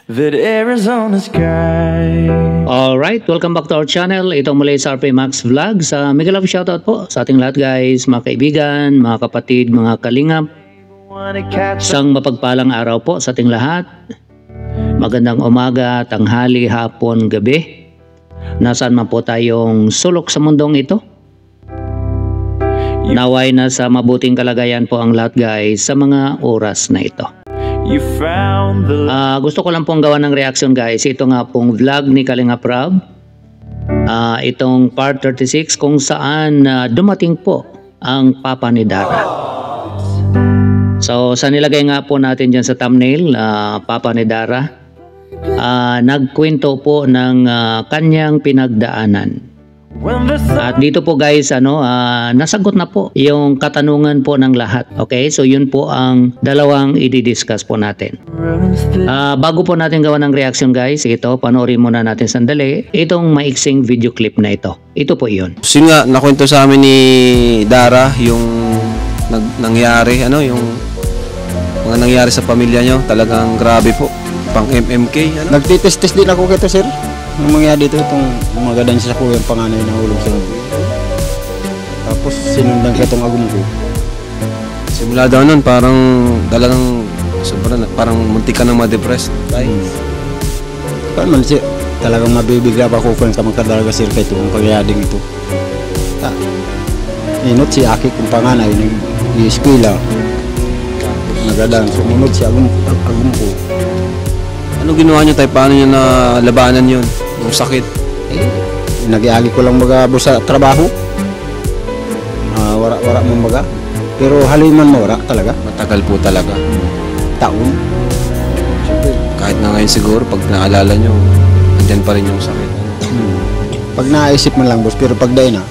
that Arizona sky. Alright, welcome back to our channel. Ito muli sa RP Max Vlogs. Mega love shoutout po sa ating lahat guys, mga kaibigan, mga kapatid, mga kalingap. Isang mapagpalang araw po sa ating lahat. Magandang umaga, tanghali, hapon, gabi. Nasaan man po tayong sulok sa mundong ito. Naway na sa mabuting kalagayan po ang lahat guys sa mga oras na ito. Gusto ko lang pong gawa ng reaction guys. Ito nga pong vlog ni Kalinga Prab. Itong part 36 kung saan dumating po ang papa ni Dara. So sa nilagay nga po natin dyan sa thumbnail, papa ni Dara, nagkwento po ng kanyang pinagdaanan. At dito po guys, nasagot na po yung katanungan po ng lahat. Okay, so yun po ang dalawang i-discuss po natin. Bago po natin gawa ng reaction guys, ito, panoorin muna natin sandali itong maiksing video clip na ito. Ito po yun. So yun nga, nakwento sa amin ni Dara yung nangyari, yung mga nangyari sa pamilya nyo. Talagang grabe po, pang MMK. Nagtitest-test din ako kito sir. Ang mangyari dito, itong magadan sa kuya, yung panganay na hulog sa loob. Tapos sinundan ka itong agum ko. Simula daw nun, parang talagang sobrang, parang muntik ka nang ma-depressed. Paano man siya, talagang mabibigla pa ko kung magkadalaga sir ka ito, ang pagyading ito. Inot si Aki kung panganay, nag-i-eskwila. Nagadan, sumunod si agum ko. Ano ginawa nyo tayo? Paano nyo na labanan yun? Yung sakit? Nag-iagi ko lang magabos sa trabaho. Wara mong baga. Pero haliman mawara talaga. Matagal po talaga. Taon. Kahit na ngayon siguro, pag naalala nyo, andyan pa rin yung sakit. Pag naisip man lang boss, pero pag day na,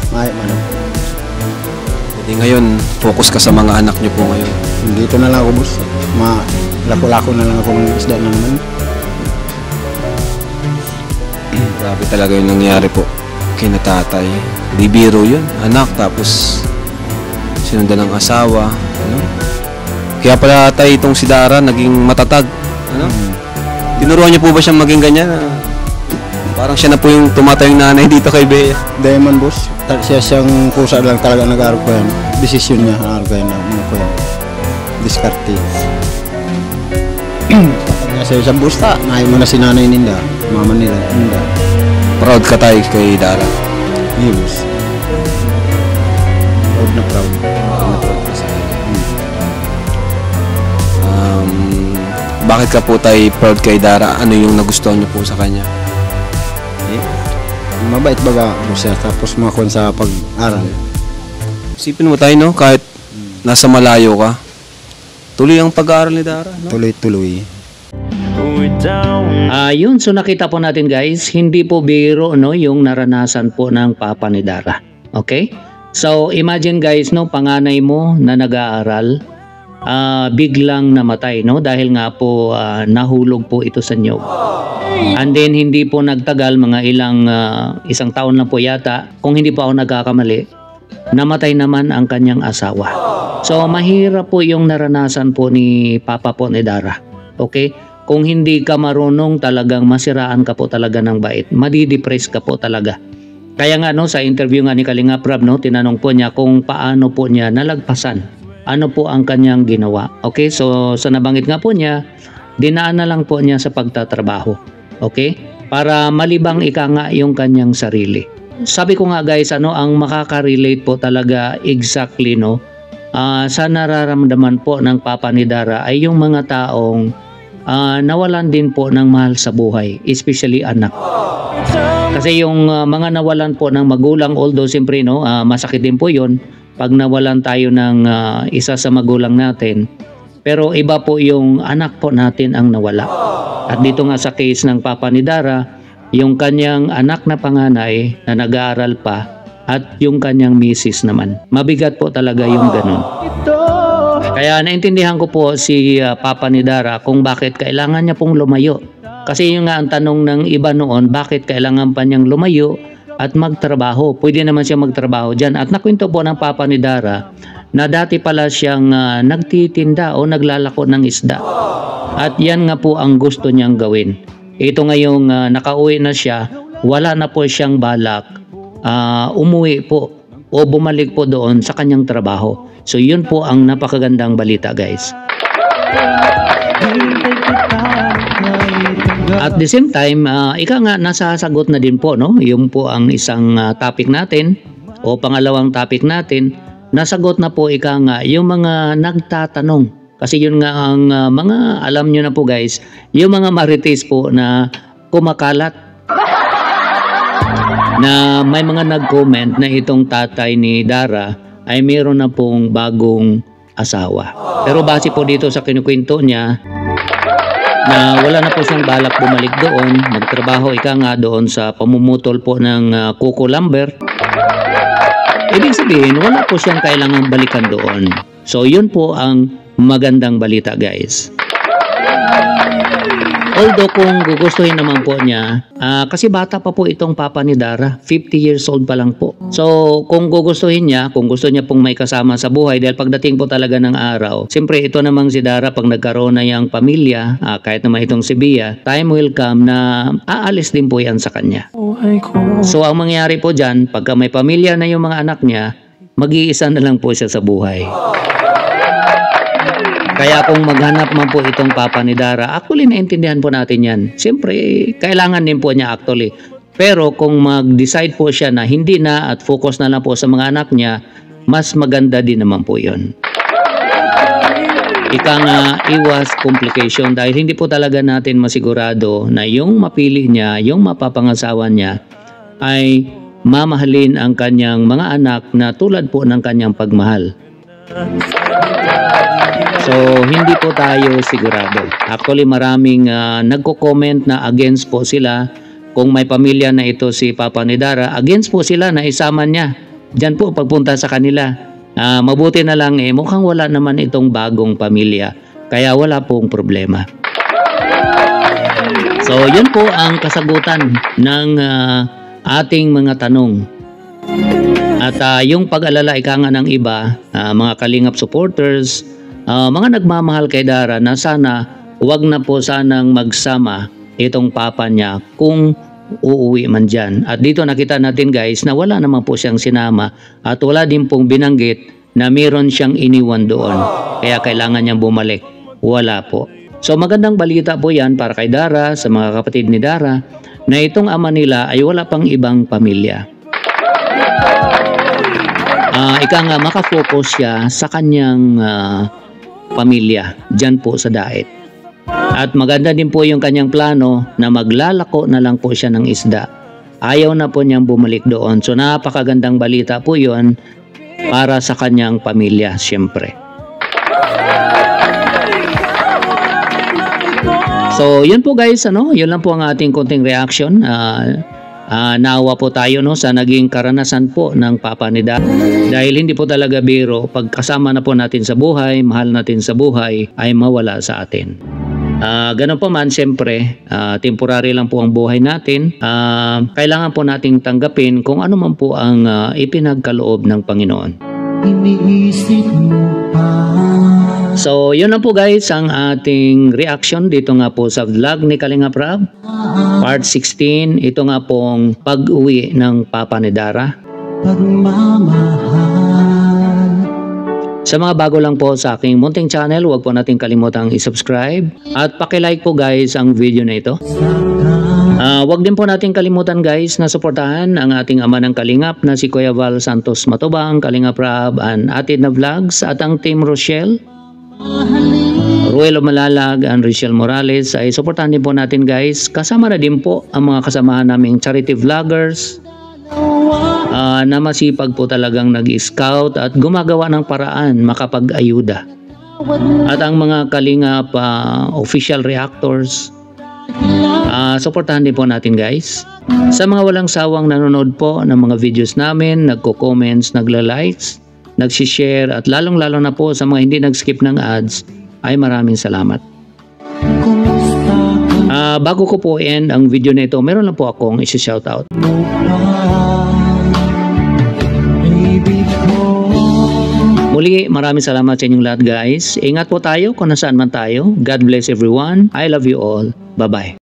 mahit man. Hindi ngayon, focus ka sa mga anak nyo po ngayon. Dito na lang ako boss. Lako-lako na lang ako ng isda na naman. Grabe talaga yung nangyari po kina tatay. Di biro yun, anak, tapos sinundan ng asawa. Kaya pala tayo itong si Dara naging matatag. Tinuruan niyo po ba siyang maging ganyan? Parang siya na po yung tumatayong nanay dito kay Bea. Diamond boss, siya siyang kusa lang talaga nag-aaral ko yan. Desisyon niya, nag-aaral ko yan na mga ko yan. Diskarte. Sa isang busta, nahin mo na si nanay ninda, mama nila, ninda. Proud ka tayo kay Dara. Yes. Proud na proud. ka sa kanya. Bakit ka po tayo proud kay Dara? Ano yung nagustuhan niyo po sa kanya? Mabait baga mo siya, tapos makon sa pag-aral. Isipin mo tayo, no? Kahit nasa malayo ka, tuloy ang pag-aaral ni Dara, no? Tuloy-tuloy. Yun, so nakita po natin guys, hindi po biro yung naranasan po ng papa ni Dara. Okay? So imagine guys, panganay mo na nag-aaral, biglang namatay, dahil nga po nahulog po ito sa nyog. And then hindi po nagtagal, mga isang taon lang po yata, kung hindi po ako nagkakamali, namatay naman ang kanyang asawa. So mahirap po yung naranasan po ni papa po ni Dara. Okay? Kung hindi ka marunong, talagang masiraan ka po talaga ng bait. Madidepress ka po talaga. Kaya nga sa interview nga ni Kalinga Prab, tinanong po niya kung paano po niya nalagpasan. Ano po ang kanyang ginawa. Okay, so sa nabanggit nga po niya, dinaan na lang po niya sa pagtatrabaho. Okay? Para malibang ika nga yung kanyang sarili. Sabi ko nga guys, ang makaka-relate po talaga exactly sa nararamdaman po ng papa ni Dara ay yung mga taong nawalan din po ng mahal sa buhay, especially anak. Kasi yung mga nawalan po ng magulang, although siyempre masakit din po yun pag nawalan tayo ng isa sa magulang natin, pero iba po yung anak po natin ang nawala. At dito nga sa case ng papa ni Dara, yung kanyang anak na panganay na nag-aaral pa at yung kanyang misis naman. Mabigat po talaga yung ganun. Kaya naintindihan ko po si papa ni Dara kung bakit kailangan niya pong lumayo. Kasi yung nga ang tanong ng iba noon, bakit kailangan pa niyang lumayo at magtrabaho? Pwede naman siya magtrabaho dyan. At nakwento po ng papa ni Dara na dati pala siyang nagtitinda o naglalako ng isda. At yan nga po ang gusto niyang gawin. Ito ngayong nakauwi na siya, wala na po siyang balak umuwi po o bumalik po doon sa kanyang trabaho. So yun po ang napakagandang balita, guys. At the same time, ika nga nasasagot na din po, no? Yung po ang isang topic natin o pangalawang topic natin, nasagot na po ika nga yung mga nagtatanong. Kasi yun nga ang mga, alam nyo na po guys, yung mga marites po na kumakalat. Na may mga nag-comment na itong tatay ni Dara ay meron na pong bagong asawa. Pero base po dito sa kinukwento niya, na wala na po siyang balak bumalik doon, magtrabaho ika nga doon sa pamumutol po ng kuko lumber. Ibig sabihin, wala po siyang kailangang balikan doon. So yun po ang magandang balita, guys. Although kung gugustuhin naman po niya, kasi bata pa po itong papa ni Dara, 50 years old pa lang po. So kung gugustuhin niya, kung gusto niya pong may kasama sa buhay, dahil pagdating po talaga ng araw, siyempre ito namang si Dara pag nagkaroon na yung pamilya, kahit naman itong si Bia, time will come na aalis din po yan sa kanya. So ang mangyayari po dyan, pagka may pamilya na yung mga anak niya, mag-iisa na lang po siya sa buhay. Kaya kung maghanap man po itong papa ni Dara, actually naintindihan po natin yan. Siyempre, kailangan din po niya actually. Pero kung mag-decide po siya na hindi na at focus na lang po sa mga anak niya, mas maganda din naman po yun. Ika nga, iwas complication dahil hindi po talaga natin masigurado na yung mapili niya, yung mapapangasawa niya ay mamahalin ang kanyang mga anak na tulad po ng kanyang pagmahal. So, hindi po tayo sigurado. Actually, maraming nagko-comment na against po sila. Kung may pamilya na ito si Papa ni Dara, against po sila na isama niya. Diyan po, pagpunta sa kanila. Mabuti na lang mukhang wala naman itong bagong pamilya. Kaya wala pong problema. So, yun po ang kasagutan ng ating mga tanong. At yung pag-alala ika nga ng iba, mga Kalingap supporters, mga nagmamahal kay Dara na sana wag na po sanang magsama itong papa niya kung uuwi man dyan. At dito nakita natin guys na wala naman po siyang sinama at wala din pong binanggit na meron siyang iniwan doon. Kaya kailangan niyang bumalik. Wala po. So magandang balita po yan para kay Dara, sa mga kapatid ni Dara, na itong ama nila ay wala pang ibang pamilya. Ika nga makafocus siya sa kanyang pamilya dyan po sa Daet. At maganda din po yung kanyang plano na maglalako na lang po siya ng isda. Ayaw na po niyang bumalik doon. So napakagandang balita po yun para sa kanyang pamilya siyempre. So yun po guys, yun lang po ang ating konting reaction. Naawa po tayo sa naging karanasan po ng papa ni Dara. Dahil hindi po talaga biro, pagkasama na po natin sa buhay, mahal natin sa buhay, ay mawala sa atin. Ganun po man, siyempre, temporary lang po ang buhay natin. Kailangan po nating tanggapin kung ano man po ang ipinagkaloob ng Panginoon. So, yun lang po guys ang ating reaction dito nga po sa vlog ni Kalingap Rab. Part 16, ito nga pong pag-uwi ng papa ni Dara. Sa mga bago lang po sa aking munting channel, huwag po natin kalimutang i-subscribe. At pakilike po guys ang video na ito. Huwag din po natin kalimutan guys na suportahan ang ating ama ng Kalingap na si Kuya Val Santos Matubang, Kalingap Rab, and Atid na Vlogs at ang Team Rochelle. Ruel Malalag and Richelle Morales ay suportahan din po natin guys. Kasama na din po ang mga kasamahan naming charity vloggers na masipag po talagang nag-scout at gumagawa ng paraan makapag-ayuda. At ang mga Kalingap official reactors, suportahan din po natin guys. Sa mga walang sawang nanonood po ng mga videos namin, nagko-comments, nagla-likes, nagsishare at lalong-lalo na po sa mga hindi nag-skip ng ads, ay maraming salamat. Bago ko po end ang video na ito, meron lang po akong isi-shoutout. Muli, maraming salamat sa inyong lahat guys. Ingat po tayo kung nasaan man tayo. God bless everyone. I love you all. Bye-bye.